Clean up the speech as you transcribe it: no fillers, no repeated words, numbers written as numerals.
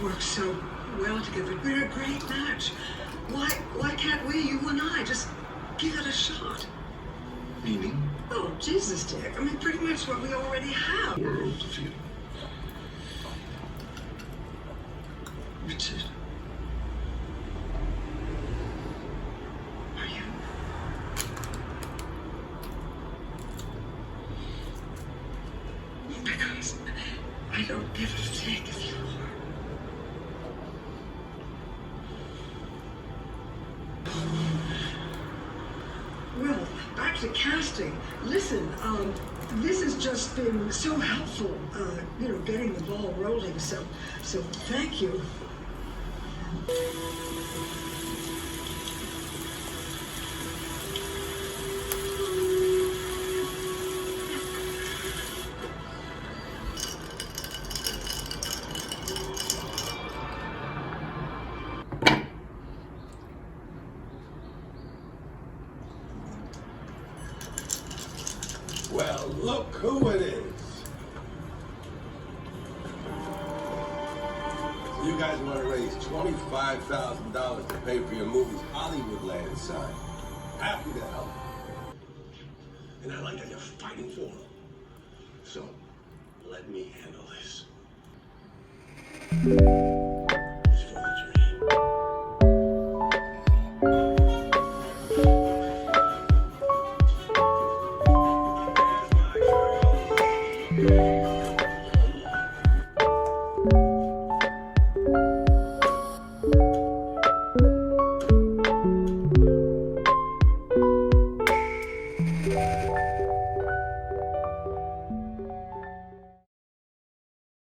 work so well together. We're a great match. Why can't we, you and I, just give it a shot? Meaning? Oh, Jesus, Dick. I mean, pretty much what we already have. World of film. Richard. Are you? Because I don't give a dick if you are. Well, back to casting. Listen, this has just been so helpful, getting the ball rolling. So thank you. Well, look who it is. So you guys want to raise $25,000 to pay for your movie's Hollywoodland sign. Happy to help. And I like how you're fighting for them. So, let me handle this. It's for the dream.